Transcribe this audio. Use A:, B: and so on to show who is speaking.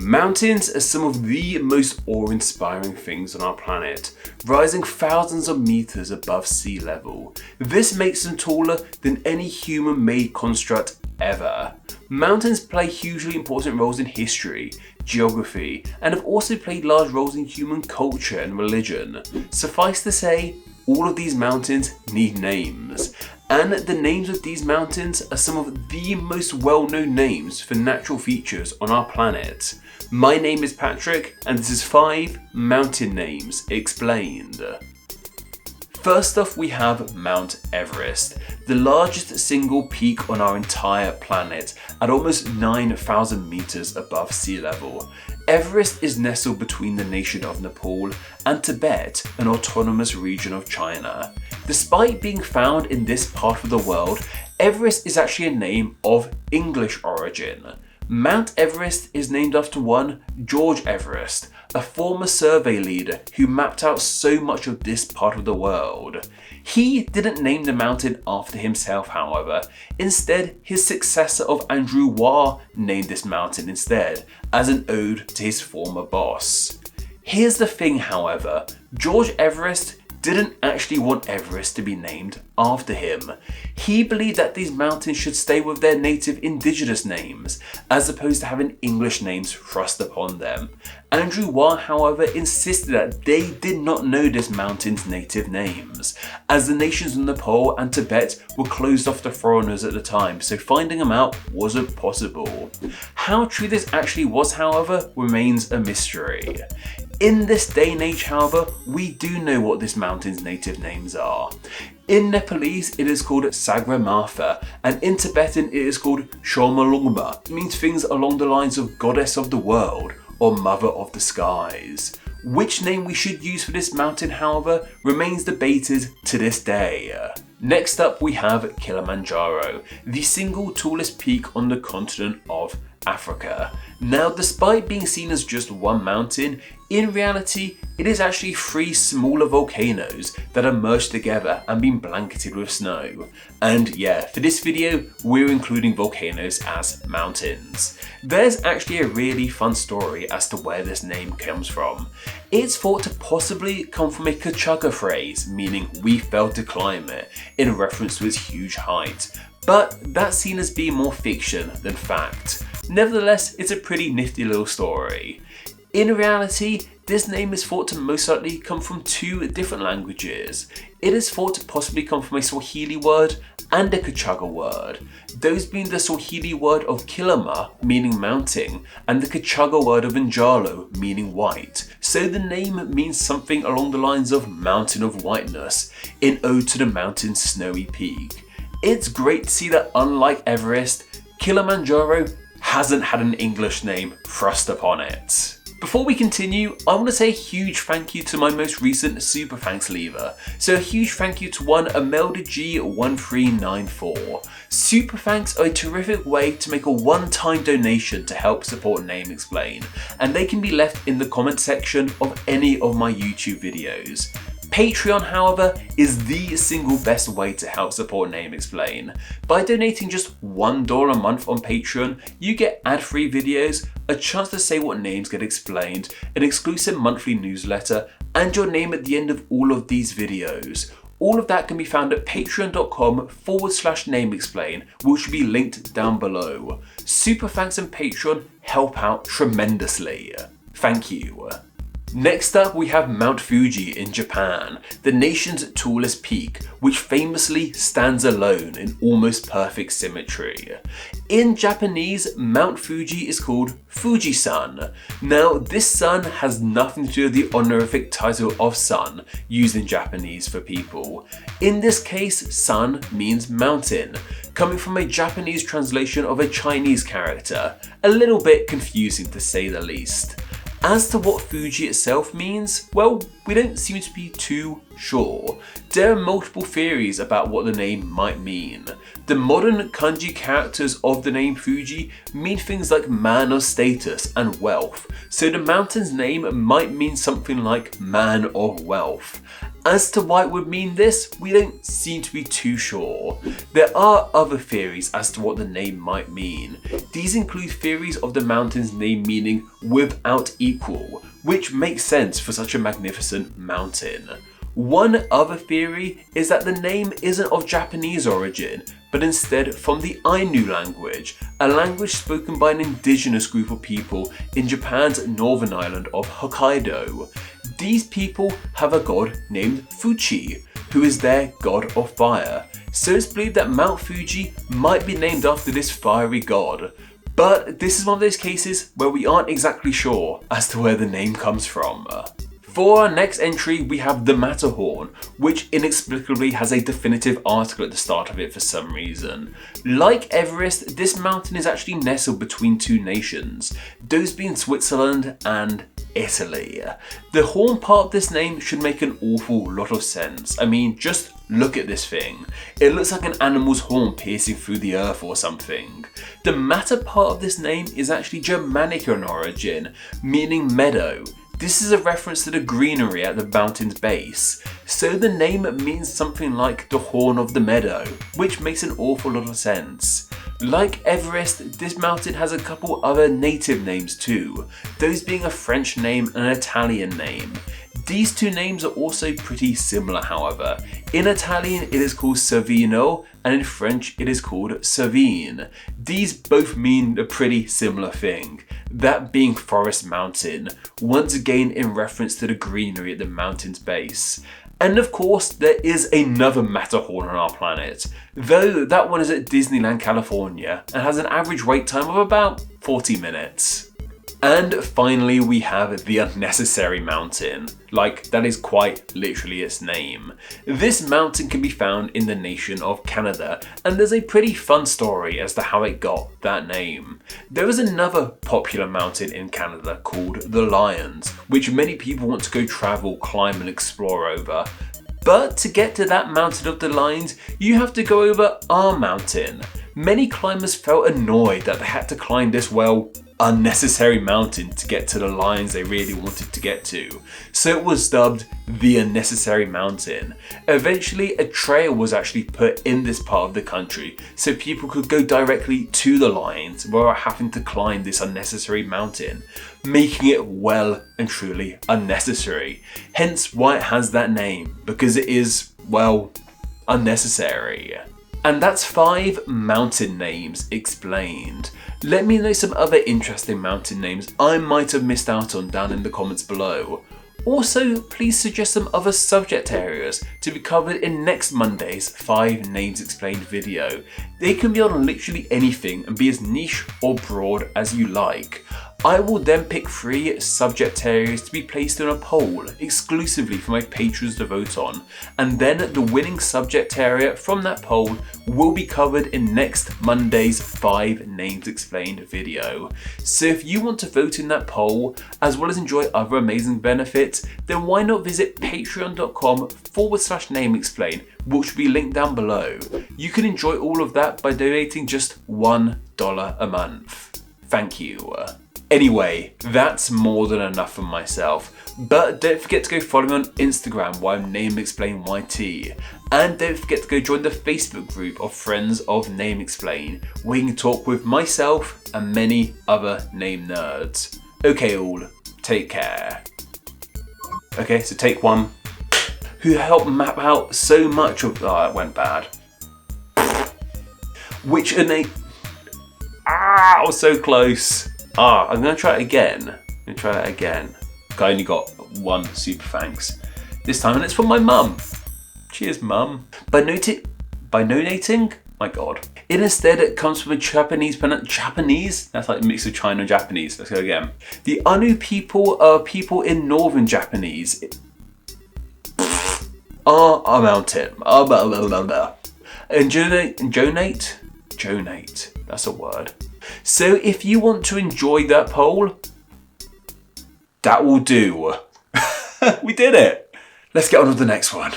A: Mountains are some of the most awe-inspiring things on our planet, rising thousands of meters above sea level. This makes them taller than any human-made construct ever. Mountains play hugely important roles in history, geography, and have also played large roles in human culture and religion. Suffice to say, all of these mountains need names, and the names of these mountains are some of the most well-known names for natural features on our planet. My name is Patrick, and this is 5 mountain names explained. First off, we have Mount Everest, the largest single peak on our entire planet at almost 9,000 meters above sea level. Everest is nestled between the nation of Nepal and Tibet, an autonomous region of China. Despite being found in this part of the world, Everest is actually a name of English origin. Mount Everest is named after one George Everest, a former survey leader who mapped out so much of this part of the world. He didn't name the mountain after himself, however. Instead, his successor of Andrew Waugh named this mountain instead, as an ode to his former boss. Here's the thing, however, George Everest didn't actually want Everest to be named after him. He believed that these mountains should stay with their native indigenous names, as opposed to having English names thrust upon them. Andrew Waugh, however, insisted that they did not know this mountain's native names, as the nations of Nepal and Tibet were closed off to foreigners at the time, so finding them out wasn't possible. How true this actually was, however, remains a mystery. In this day and age, however, we do know what this mountain's native names are. In Nepalese, it is called Sagarmatha, and in Tibetan, it is called Shomolungma. It means things along the lines of Goddess of the World or Mother of the Skies. Which name we should use for this mountain, however, remains debated to this day. Next up, we have Kilimanjaro, the single tallest peak on the continent of Africa. Now, despite being seen as just one mountain, in reality, it is actually 3 smaller volcanoes that are merged together and been blanketed with snow. And yeah, for this video, we're including volcanoes as mountains. There's actually a really fun story as to where this name comes from. It's thought to possibly come from a Kachaga phrase, meaning we failed to climb it, in reference to its huge height. But that's seen as being more fiction than fact. Nevertheless, it's a pretty nifty little story. In reality, this name is thought to most likely come from 2 different languages. It is thought to possibly come from a Swahili word and a Kachaga word, those being the Swahili word of Kilima, meaning mountain, and the Kachaga word of Njalo, meaning white. So the name means something along the lines of mountain of whiteness, in ode to the mountain's snowy peak. It's great to see that unlike Everest, Kilimanjaro hasn't had an English name thrust upon it. Before we continue, I want to say a huge thank you to my most recent super thanks lever. So a huge thank you to one Imelda G1394. Super thanks are a terrific way to make a one-time donation to help support Name Explain, and they can be left in the comment section of any of my YouTube videos. Patreon, however, is the single best way to help support Name Explain. By donating just $1 a month on Patreon, you get ad-free videos, a chance to say what names get explained, an exclusive monthly newsletter, and your name at the end of all of these videos. All of that can be found at patreon.com/nameexplain, which will be linked down below. Super thanks and Patreon help out tremendously. Thank you. Next up, we have Mount Fuji in Japan, the nation's tallest peak, which famously stands alone in almost perfect symmetry. In Japanese, Mount Fuji is called Fuji-san. Now, this sun has nothing to do with the honorific title of sun used in Japanese for people. In this case, sun means mountain, coming from a Japanese translation of a Chinese character. A little bit confusing to say the least. As to what Fuji itself means, well, we don't seem to be too sure. There are multiple theories about what the name might mean. The modern kanji characters of the name Fuji mean things like man of status and wealth, so the mountain's name might mean something like man of wealth. As to why it would mean this, we don't seem to be too sure. There are other theories as to what the name might mean. These include theories of the mountain's name meaning without equal, which makes sense for such a magnificent mountain. One other theory is that the name isn't of Japanese origin, but instead from the Ainu language, a language spoken by an indigenous group of people in Japan's northern island of Hokkaido. These people have a god named Fuji, who is their god of fire, so it's believed that Mount Fuji might be named after this fiery god. But this is one of those cases where we aren't exactly sure as to where the name comes from. For our next entry, we have the Matterhorn, which inexplicably has a definitive article at the start of it for some reason. Like Everest, this mountain is actually nestled between two nations, those being Switzerland and Italy. The horn part of this name should make an awful lot of sense. I mean, just look at this thing. It looks like an animal's horn piercing through the earth or something. The matter part of this name is actually Germanic in origin, meaning meadow. This is a reference to the greenery at the mountain's base, so the name means something like the horn of the meadow, which makes an awful lot of sense. Like Everest, this mountain has a couple other native names too, those being a French name and an Italian name. These two names are also pretty similar, however. In Italian it is called Cervino, and in French it is called Cervine. These both mean a pretty similar thing, that being Forest Mountain, once again in reference to the greenery at the mountain's base. And of course, there is another Matterhorn on our planet, though that one is at Disneyland, California, and has an average wait time of about 40 minutes. And finally, we have the Unnecessary Mountain. Like, that is quite literally its name. This mountain can be found in the nation of Canada, and there's a pretty fun story as to how it got that name. There is another popular mountain in Canada called the Lions, which many people want to go travel, climb and explore over. But to get to that mountain of the Lions, you have to go over our mountain. Many climbers felt annoyed that they had to climb this, well, unnecessary mountain to get to the lines they really wanted to get to, so it was dubbed the Unnecessary Mountain. Eventually a trail was actually put in this part of the country so people could go directly to the lines without having to climb this unnecessary mountain, making it well and truly unnecessary. Hence why it has that name, because it is, well, unnecessary. And that's 5 mountain names explained. Let me know some other interesting mountain names I might have missed out on down in the comments below. Also, please suggest some other subject areas to be covered in next Monday's 5 Names Explained video. They can be on literally anything and be as niche or broad as you like. I will then pick 3 subject areas to be placed in a poll exclusively for my patrons to vote on, and then the winning subject area from that poll will be covered in next Monday's 5 Names Explained video. So if you want to vote in that poll, as well as enjoy other amazing benefits, then why not visit patreon.com/nameexplain, which will be linked down below. You can enjoy all of that by donating just $1 a month. Thank you. Anyway, that's more than enough from myself, but don't forget to go follow me on Instagram where I'm NameExplainYT, and don't forget to go join the Facebook group of Friends of Name Explain, where you can talk with myself and many other name nerds. Okay all, take care. Okay, so take 1. Who helped map out so much of... it went bad. Which innate... I was so close. I'm going to try it again. I only got 1 super thanks this time, and it's from my mum. Cheers, mum. By donating? My god. It instead comes from a Japanese? That's like a mix of China and Japanese. Let's go again. The Anu people are people in northern Japanese. A mountain. And Jonate. That's a word. So if you want to enjoy that poll, that will do. We did it. Let's get on with the next one.